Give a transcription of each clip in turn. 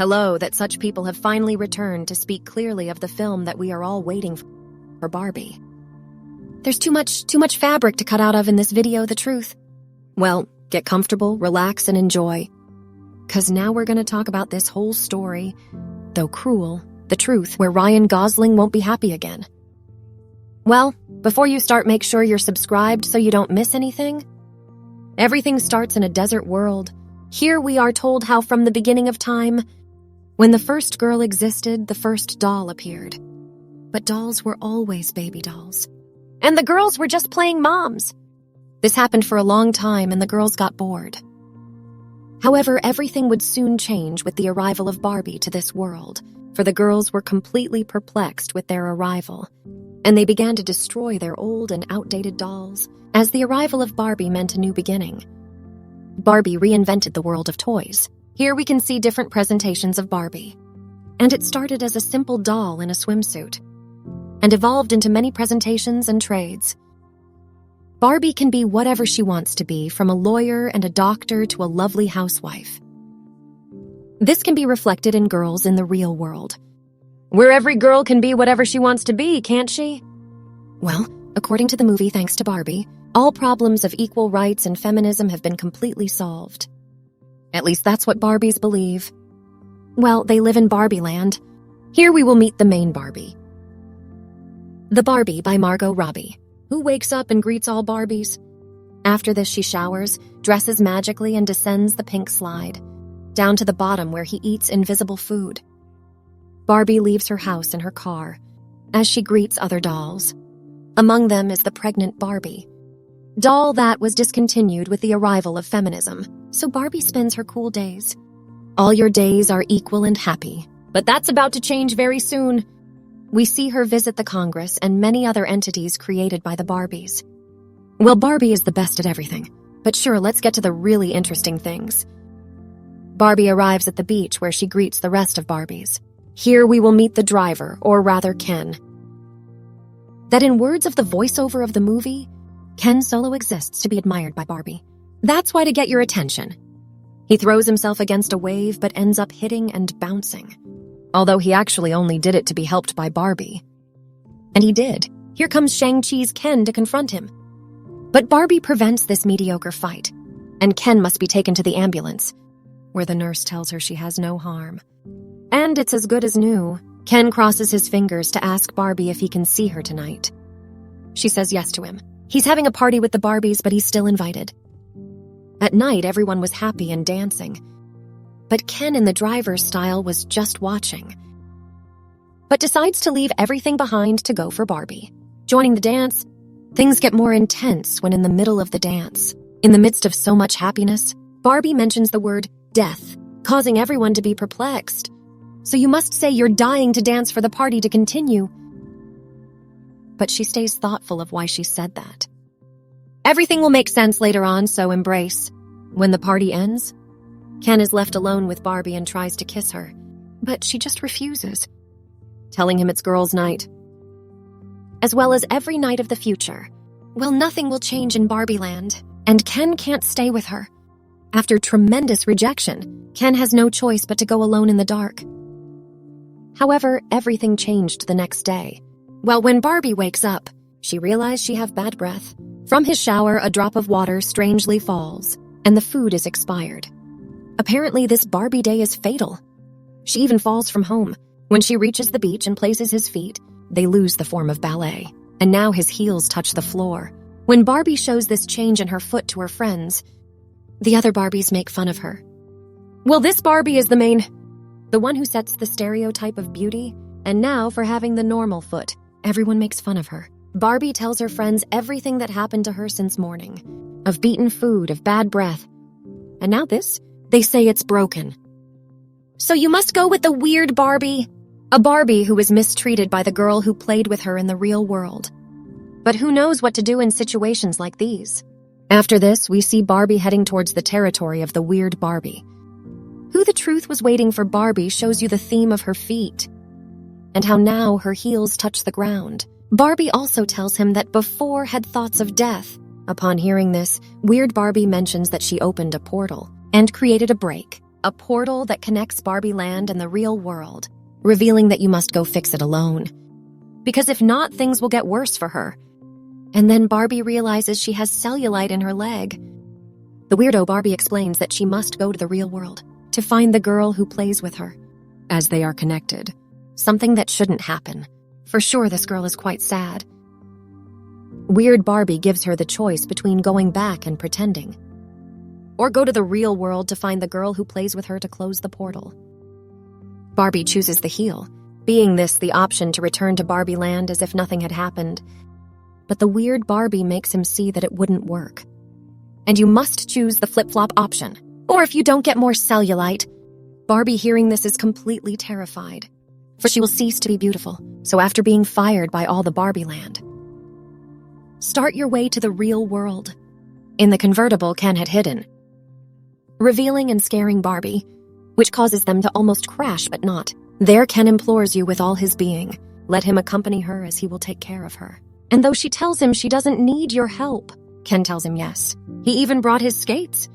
Hello, that such people have finally returned to speak clearly of the film that we are all waiting for, Barbie. There's too much fabric to cut out of in this video, the truth. Well, get comfortable, relax, and enjoy. 'Cause now we're gonna talk about this whole story, though cruel, the truth, where Ryan Gosling won't be happy again. Well, before you start, make sure you're subscribed so you don't miss anything. Everything starts in a desert world. Here we are told how from the beginning of time, when the first girl existed, the first doll appeared. But dolls were always baby dolls. And the girls were just playing moms. This happened for a long time and the girls got bored. However, everything would soon change with the arrival of Barbie to this world, for the girls were completely perplexed with their arrival, and they began to destroy their old and outdated dolls, as the arrival of Barbie meant a new beginning. Barbie reinvented the world of toys. Here we can see different presentations of Barbie. And it started as a simple doll in a swimsuit, and evolved into many presentations and trades. Barbie can be whatever she wants to be, from a lawyer and a doctor to a lovely housewife. This can be reflected in girls in the real world, where every girl can be whatever she wants to be, can't she? Well, according to the movie Thanks to Barbie, all problems of equal rights and feminism have been completely solved. At least that's what Barbies believe. Well, they live in Barbie land. Here we will meet the main Barbie. The Barbie by Margot Robbie, who wakes up and greets all Barbies. After this, she showers, dresses magically, and descends the pink slide, down to the bottom where he eats invisible food. Barbie leaves her house in her car, as she greets other dolls. Among them is the pregnant Barbie, doll that was discontinued with the arrival of feminism, so Barbie spends her cool days. All your days are equal and happy, but that's about to change very soon. We see her visit the Congress and many other entities created by the Barbies. Well, Barbie is the best at everything, but sure, let's get to the really interesting things. Barbie arrives at the beach where she greets the rest of Barbies. Here we will meet the driver, or rather Ken. That in words of the voiceover of the movie, Ken Solo exists to be admired by Barbie. That's why to get your attention. He throws himself against a wave but ends up hitting and bouncing, although he actually only did it to be helped by Barbie. And he did. Here comes Shang-Chi's Ken to confront him. But Barbie prevents this mediocre fight, and Ken must be taken to the ambulance, where the nurse tells her she has no harm. And it's as good as new. Ken crosses his fingers to ask Barbie if he can see her tonight. She says yes to him. He's having a party with the Barbies, but he's still invited. At night, everyone was happy and dancing. But Ken in the driver's style was just watching, but decides to leave everything behind to go for Barbie. Joining the dance, things get more intense when in the middle of the dance, in the midst of so much happiness, Barbie mentions the word death, causing everyone to be perplexed. So you must say you're dying to dance for the party to continue. But she stays thoughtful of why she said that. Everything will make sense later on, so embrace. When the party ends, Ken is left alone with Barbie and tries to kiss her, but she just refuses, telling him it's girls' night. As well as every night of the future. Well, nothing will change in Barbie land, and Ken can't stay with her. After tremendous rejection, Ken has no choice but to go alone in the dark. However, everything changed the next day. Well, when Barbie wakes up, she realizes she has bad breath. From his shower, a drop of water strangely falls, and the food is expired. Apparently, this Barbie day is fatal. She even falls from home. When she reaches the beach and places his feet, they lose the form of ballet, and now his heels touch the floor. When Barbie shows this change in her foot to her friends, the other Barbies make fun of her. Well, this Barbie is the one who sets the stereotype of beauty, and now for having the normal foot, everyone makes fun of her. Barbie tells her friends everything that happened to her since morning, of beaten food, of bad breath. And now this? They say it's broken. So you must go with the weird Barbie? A Barbie who was mistreated by the girl who played with her in the real world. But who knows what to do in situations like these? After this, we see Barbie heading towards the territory of the weird Barbie. Who the truth was waiting for Barbie shows you the theme of her feet, and how now her heels touch the ground. Barbie also tells him that before had thoughts of death. Upon hearing this, weird Barbie mentions that she opened a portal and created a break, a portal that connects Barbie Land and the real world, revealing that you must go fix it alone. Because if not, things will get worse for her. And then Barbie realizes she has cellulite in her leg. The weirdo Barbie explains that she must go to the real world to find the girl who plays with her, as they are connected. Something that shouldn't happen. For sure, this girl is quite sad. Weird Barbie gives her the choice between going back and pretending, or go to the real world to find the girl who plays with her to close the portal. Barbie chooses the heel, being this the option to return to Barbie Land as if nothing had happened. But the weird Barbie makes him see that it wouldn't work. And you must choose the flip-flop option, or if you don't get more cellulite. Barbie, hearing this, is completely terrified, for she will cease to be beautiful. So after being fired by all the Barbie Land, start your way to the real world. In the convertible Ken had hidden, revealing and scaring Barbie, which causes them to almost crash but not. There Ken implores you with all his being, let him accompany her as he will take care of her. And though she tells him she doesn't need your help, Ken tells him yes. He even brought his skates.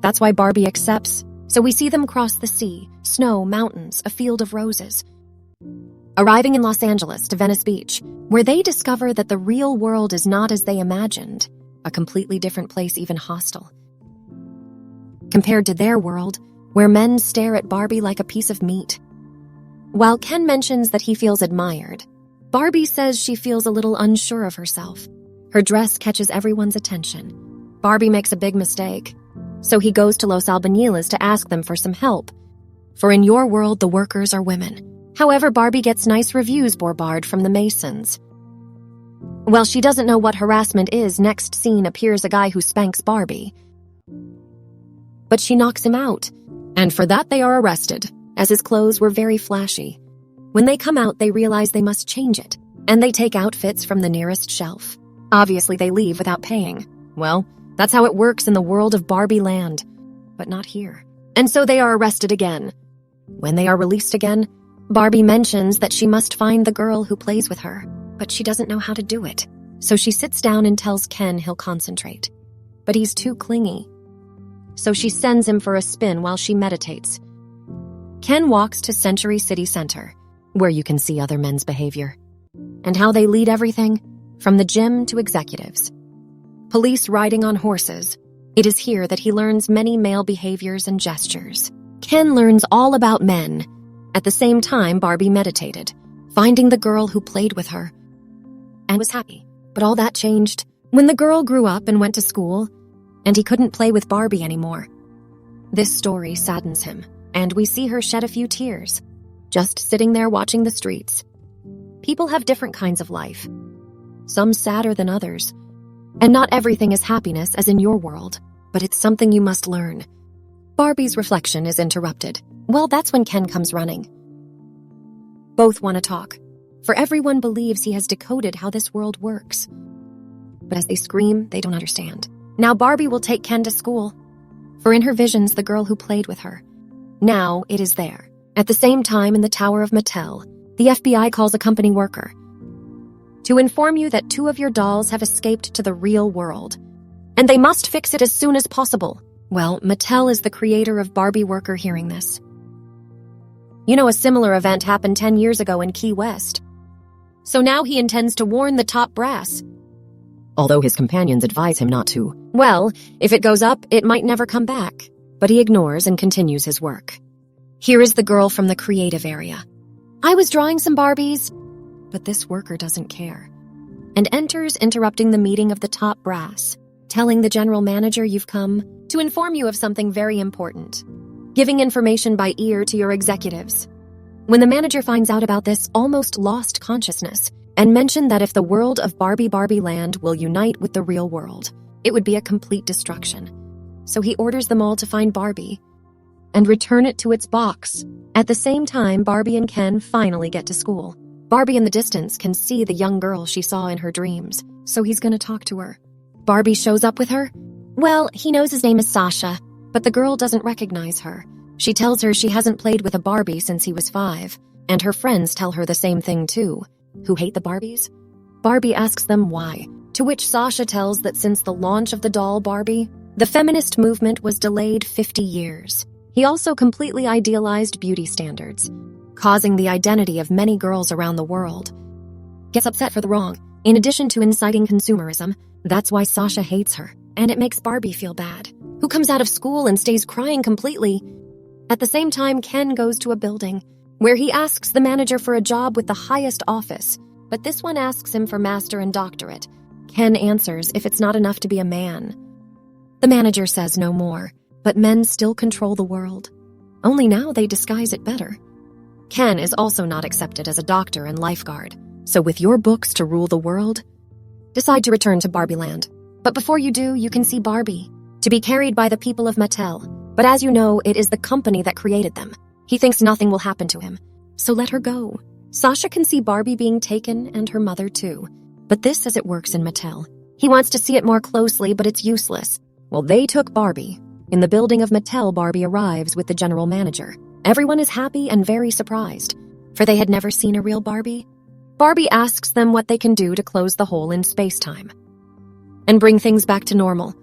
That's why Barbie accepts. So we see them cross the sea, snow, mountains, a field of roses, arriving in Los Angeles to Venice Beach, where they discover that the real world is not as they imagined, a completely different place, even hostile, compared to their world, where men stare at Barbie like a piece of meat. While Ken mentions that he feels admired, Barbie says she feels a little unsure of herself. Her dress catches everyone's attention. Barbie makes a big mistake, so he goes to Los Albañiles to ask them for some help. For in your world, the workers are women. However, Barbie gets nice reviews bombarded from the Masons. Well, she doesn't know what harassment is. Next scene appears a guy who spanks Barbie, but she knocks him out, and for that they are arrested, as his clothes were very flashy. When they come out, they realize they must change it, and they take outfits from the nearest shelf. Obviously, they leave without paying. Well, that's how it works in the world of Barbie Land, but not here. And so they are arrested again. When they are released again, Barbie mentions that she must find the girl who plays with her, but she doesn't know how to do it. So she sits down and tells Ken he'll concentrate. But he's too clingy. So she sends him for a spin while she meditates. Ken walks to Century City Center, where you can see other men's behavior, and how they lead everything, from the gym to executives. Police riding on horses. It is here that he learns many male behaviors and gestures. Ken learns all about men. At the same time, Barbie meditated, finding the girl who played with her, and was happy. But all that changed when the girl grew up and went to school, and he couldn't play with Barbie anymore. This story saddens him, and we see her shed a few tears, just sitting there watching the streets. People have different kinds of life, some sadder than others, and not everything is happiness as in your world, but it's something you must learn. Barbie's reflection is interrupted. Well, that's when Ken comes running. Both want to talk, for everyone believes he has decoded how this world works. But as they scream, they don't understand. Now Barbie will take Ken to school, for in her visions, the girl who played with her. Now it is there. At the same time, in the Tower of Mattel, the FBI calls a company worker to inform you that 2 of your dolls have escaped to the real world, and they must fix it as soon as possible. Well, Mattel is the creator of Barbie worker hearing this. You know, a similar event happened 10 years ago in Key West. So now he intends to warn the top brass, although his companions advise him not to. Well, if it goes up, it might never come back. But he ignores and continues his work. Here is the girl from the creative area. I was drawing some Barbies, but this worker doesn't care, and enters, interrupting the meeting of the top brass, telling the general manager you've come to inform you of something very important, giving information by ear to your executives. When the manager finds out about this, almost lost consciousness, and mentioned that if the world of Barbie Land will unite with the real world, it would be a complete destruction. So he orders them all to find Barbie and return it to its box. At the same time, Barbie and Ken finally get to school. Barbie in the distance can see the young girl she saw in her dreams, so he's gonna talk to her. Barbie shows up with her. Well, he knows his name is Sasha, but the girl doesn't recognize her. She tells her she hasn't played with a Barbie since he was 5, and her friends tell her the same thing too. Who hate the Barbies? Barbie asks them why, to which Sasha tells that since the launch of the doll Barbie, the feminist movement was delayed 50 years. He also completely idealized beauty standards, causing the identity of many girls around the world. Gets upset for the wrong. In addition to inciting consumerism, that's why Sasha hates her, and it makes Barbie feel bad, who comes out of school and stays crying completely. At the same time, Ken goes to a building where he asks the manager for a job with the highest office, but this one asks him for master and doctorate. Ken answers if it's not enough to be a man. The manager says no more, but men still control the world. Only now they disguise it better. Ken is also not accepted as a doctor and lifeguard, so with your books to rule the world, decide to return to Barbie Land. But before you do, you can see Barbie, to be carried by the people of Mattel. But as you know, it is the company that created them. He thinks nothing will happen to him, so let her go. Sasha can see Barbie being taken and her mother too. But this is it works in Mattel. He wants to see it more closely, but it's useless. Well, they took Barbie. In the building of Mattel, Barbie arrives with the general manager. Everyone is happy and very surprised, for they had never seen a real Barbie. Barbie asks them what they can do to close the hole in space-time and bring things back to normal.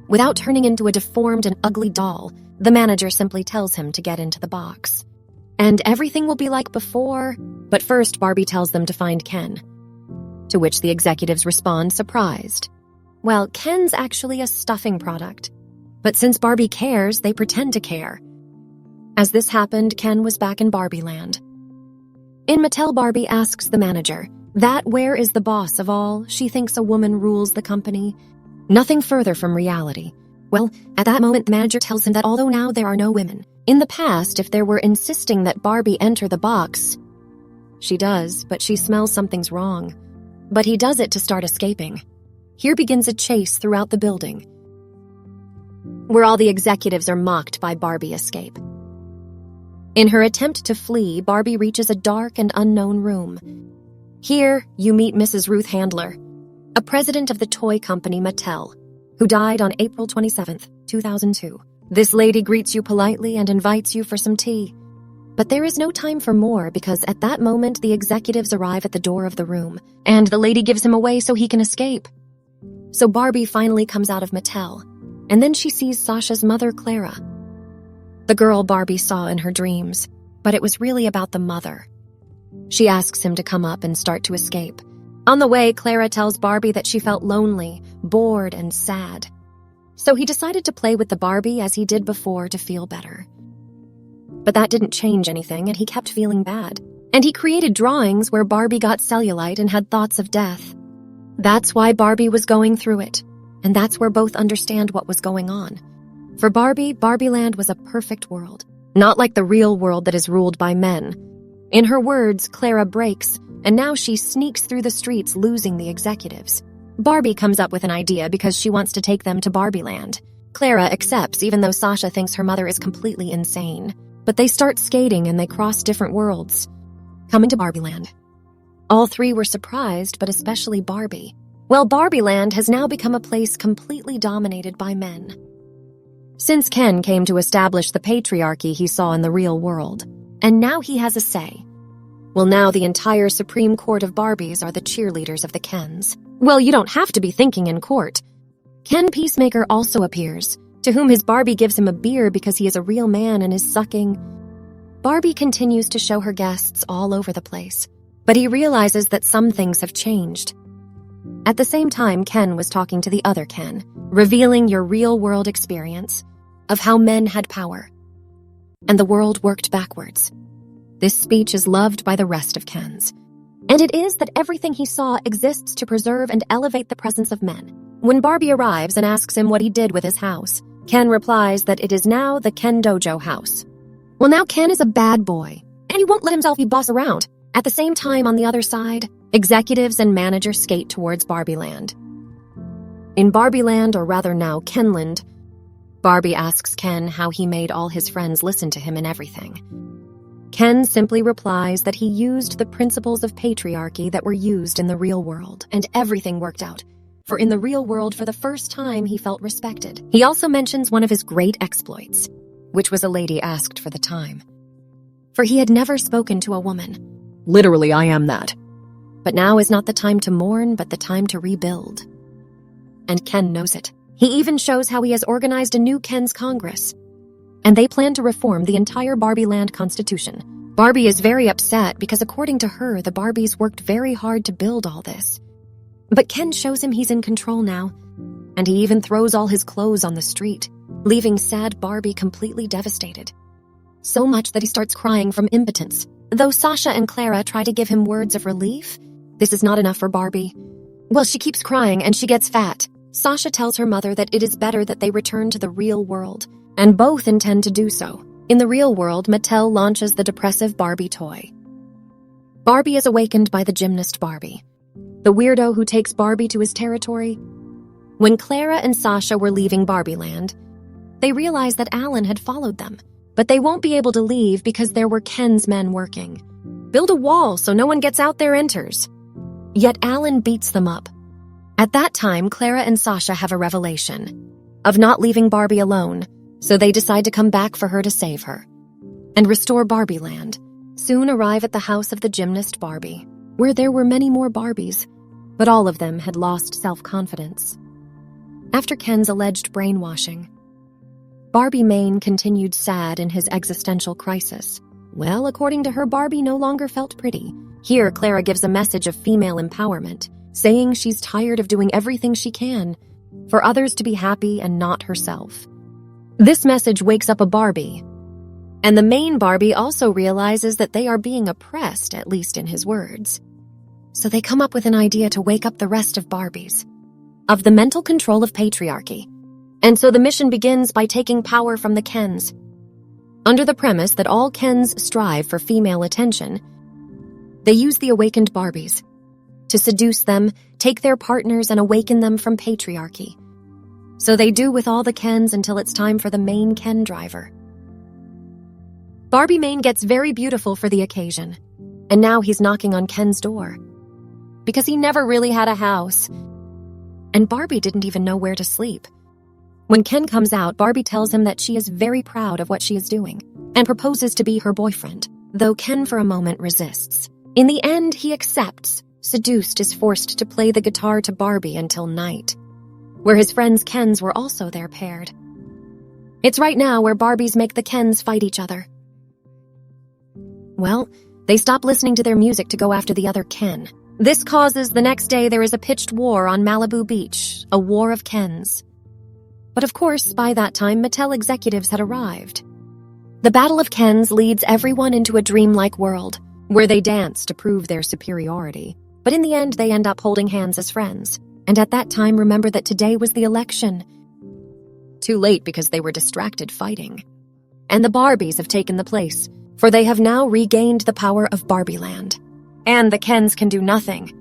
Without turning into a deformed and ugly doll, the manager simply tells him to get into the box. And everything will be like before, but first Barbie tells them to find Ken. To which the executives respond surprised. Well, Ken's actually a stuffing product. But since Barbie cares, they pretend to care. As this happened, Ken was back in Barbie Land. In Mattel, Barbie asks the manager that where is the boss of all? She thinks a woman rules the company. Nothing further from reality. Well, at that moment, the manager tells him that although now there are no women, in the past, if there were insisting that Barbie enter the box, she does, but she smells something's wrong. But he does it to start escaping. Here begins a chase throughout the building, where all the executives are mocked by Barbie escape. In her attempt to flee, Barbie reaches a dark and unknown room. Here, you meet Mrs. Ruth Handler, a president of the toy company Mattel, who died on April 27, 2002. This lady greets you politely and invites you for some tea. But there is no time for more because at that moment the executives arrive at the door of the room, and the lady gives him away so he can escape. So Barbie finally comes out of Mattel, and then she sees Sasha's mother, Clara. The girl Barbie saw in her dreams, but it was really about the mother. She asks him to come up and start to escape. On the way, Clara tells Barbie that she felt lonely, bored, and sad. So he decided to play with the Barbie as he did before to feel better. But that didn't change anything, and he kept feeling bad. And he created drawings where Barbie got cellulite and had thoughts of death. That's why Barbie was going through it, and that's where both understand what was going on. For Barbie, Barbie Land was a perfect world, not like the real world that is ruled by men. In her words, Clara breaks, and now she sneaks through the streets losing the executives. Barbie comes up with an idea because she wants to take them to Barbie Land. Clara accepts even though Sasha thinks her mother is completely insane. But they start skating and they cross different worlds, coming to Barbie Land. All three were surprised, but especially Barbie. Well, Barbie Land has now become a place completely dominated by men. Since Ken came to establish the patriarchy he saw in the real world, and now he has a say. Well, now the entire Supreme Court of Barbies are the cheerleaders of the Kens. Well, you don't have to be thinking in court. Ken Peacemaker also appears, to whom his Barbie gives him a beer because he is a real man and is sucking. Barbie continues to show her guests all over the place, but he realizes that some things have changed. At the same time, Ken was talking to the other Ken, revealing your real-world experience of how men had power, and the world worked backwards. This speech is loved by the rest of Kens, and it is that everything he saw exists to preserve and elevate the presence of men. When Barbie arrives and asks him what he did with his house, Ken replies that it is now the Ken Dojo house. Well, now Ken is a bad boy, and he won't let himself be bossed around. At the same time, on the other side, executives and managers skate towards Barbie Land. In Barbie Land, or rather now Kenland, Barbie asks Ken how he made all his friends listen to him in everything. Ken simply replies that he used the principles of patriarchy that were used in the real world, and everything worked out. For in the real world, for the first time, he felt respected. He also mentions one of his great exploits, which was a lady asked for the time. For he had never spoken to a woman. Literally, I am that. But now is not the time to mourn, but the time to rebuild. And Ken knows it. He even shows how he has organized a new Ken's Congress. and they plan to reform the entire Barbie Land Constitution. Barbie is very upset because according to her, the Barbies worked very hard to build all this. But Ken shows him he's in control now, and he even throws all his clothes on the street, leaving sad Barbie completely devastated. So much that he starts crying from impotence. Though Sasha and Clara try to give him words of relief, this is not enough for Barbie. Well, she keeps crying and she gets fat. Sasha tells her mother that it is better that they return to the real world, and both intend to do so. In the real world, Mattel launches the depressive Barbie toy. Barbie is awakened by the gymnast Barbie, the weirdo who takes Barbie to his territory. When Clara and Sasha were leaving Barbie Land, they realized that Alan had followed them, but they won't be able to leave because there were Ken's men working. Build a wall so no one gets out there enters. Yet Alan beats them up. At that time, Clara and Sasha have a revelation of not leaving Barbie alone, so they decide to come back for her to save her and restore Barbie Land. Soon arrive at the house of the gymnast Barbie, where there were many more Barbies, but all of them had lost self-confidence. After Ken's alleged brainwashing, Barbie Main continued sad in his existential crisis. Well, according to her, Barbie no longer felt pretty. Here, Clara gives a message of female empowerment, saying she's tired of doing everything she can for others to be happy and not herself. This message wakes up a Barbie, and the main Barbie also realizes that they are being oppressed, at least in his words. So they come up with an idea to wake up the rest of Barbies, of the mental control of patriarchy. And so the mission begins by taking power from the Kens. Under the premise that all Kens strive for female attention, they use the awakened Barbies to seduce them, take their partners, and awaken them from patriarchy. So they do with all the Kens until it's time for the main Ken driver. Barbie Main gets very beautiful for the occasion, and now he's knocking on Ken's door, because he never really had a house, and Barbie didn't even know where to sleep. When Ken comes out, Barbie tells him that she is very proud of what she is doing, and proposes to be her boyfriend, though Ken for a moment resists. In the end, he accepts. Seduced, is forced to play the guitar to Barbie until night, where his friends Kens were also there paired. It's right now where Barbies make the Kens fight each other. Well, they stop listening to their music to go after the other Ken. This causes the next day there is a pitched war on Malibu Beach, a war of Kens. But of course, by that time, Mattel executives had arrived. The Battle of Kens leads everyone into a dreamlike world, where they dance to prove their superiority. But in the end, they end up holding hands as friends. And at that time, remember that today was the election. Too late because they were distracted fighting. And the Barbies have taken the place, for they have now regained the power of Barbie Land. And the Kens can do nothing.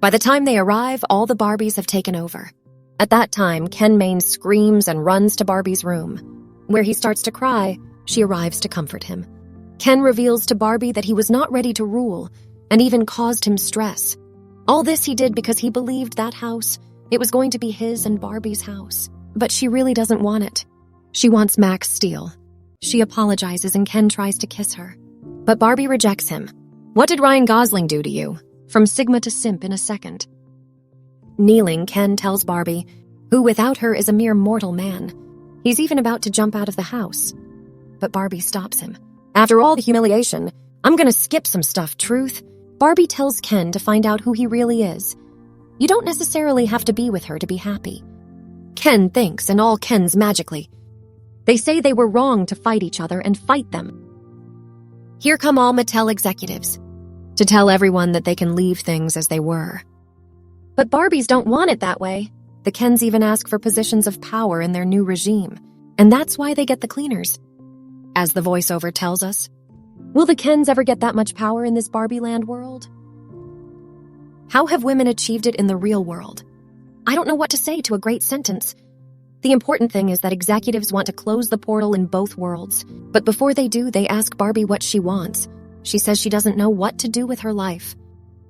By the time they arrive, all the Barbies have taken over. At that time, Ken Main screams and runs to Barbie's room. Where he starts to cry, she arrives to comfort him. Ken reveals to Barbie that he was not ready to rule, and even caused him stress. All this he did because he believed that house, it was going to be his and Barbie's house. But she really doesn't want it. She wants Max Steel. She apologizes and Ken tries to kiss her. But Barbie rejects him. What did Ryan Gosling do to you? From Sigma to simp in a second. Kneeling, Ken tells Barbie, who without her is a mere mortal man. He's even about to jump out of the house. But Barbie stops him. After all the humiliation, I'm gonna skip some stuff, truth. Barbie tells Ken to find out who he really is. You don't necessarily have to be with her to be happy. Ken thinks, and all Kens magically. They say they were wrong to fight each other and fight them. Here come all Mattel executives to tell everyone that they can leave things as they were. But Barbies don't want it that way. The Kens even ask for positions of power in their new regime, and that's why they get the cleaners. As the voiceover tells us, will the Kens ever get that much power in this Barbie Land world? How have women achieved it in the real world? I don't know what to say to a great sentence. The important thing is that executives want to close the portal in both worlds, but before they do, they ask Barbie what she wants. She says she doesn't know what to do with her life.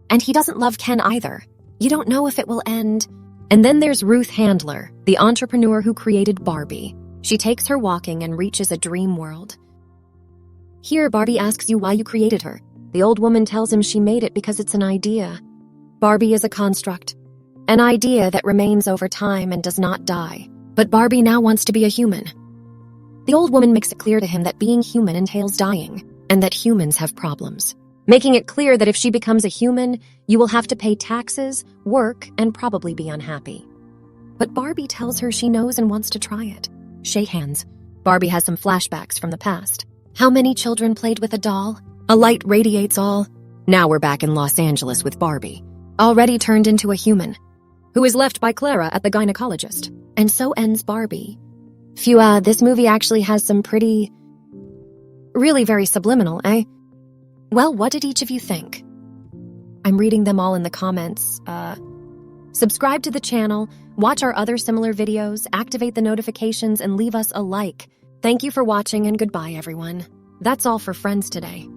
And he doesn't love Ken either. You don't know if it will end. And then there's Ruth Handler, the entrepreneur who created Barbie. She takes her walking and reaches a dream world. Here, Barbie asks you why you created her. The old woman tells him she made it because it's an idea. Barbie is a construct, an idea that remains over time and does not die. But Barbie now wants to be a human. The old woman makes it clear to him that being human entails dying, and that humans have problems, making it clear that if she becomes a human, you will have to pay taxes, work, and probably be unhappy. But Barbie tells her she knows and wants to try it. Shake hands. Barbie has some flashbacks from the past. How many children played with a doll? A light radiates all. Now we're back in Los Angeles with Barbie, already turned into a human, who is left by Clara at the gynecologist. And so ends Barbie. Phew, this movie actually has some really very subliminal, eh? Well, what did each of you think? I'm reading them all in the comments. Subscribe to the channel, watch our other similar videos, activate the notifications, and leave us a like. Thank you for watching, and goodbye, everyone. That's all for Friends today.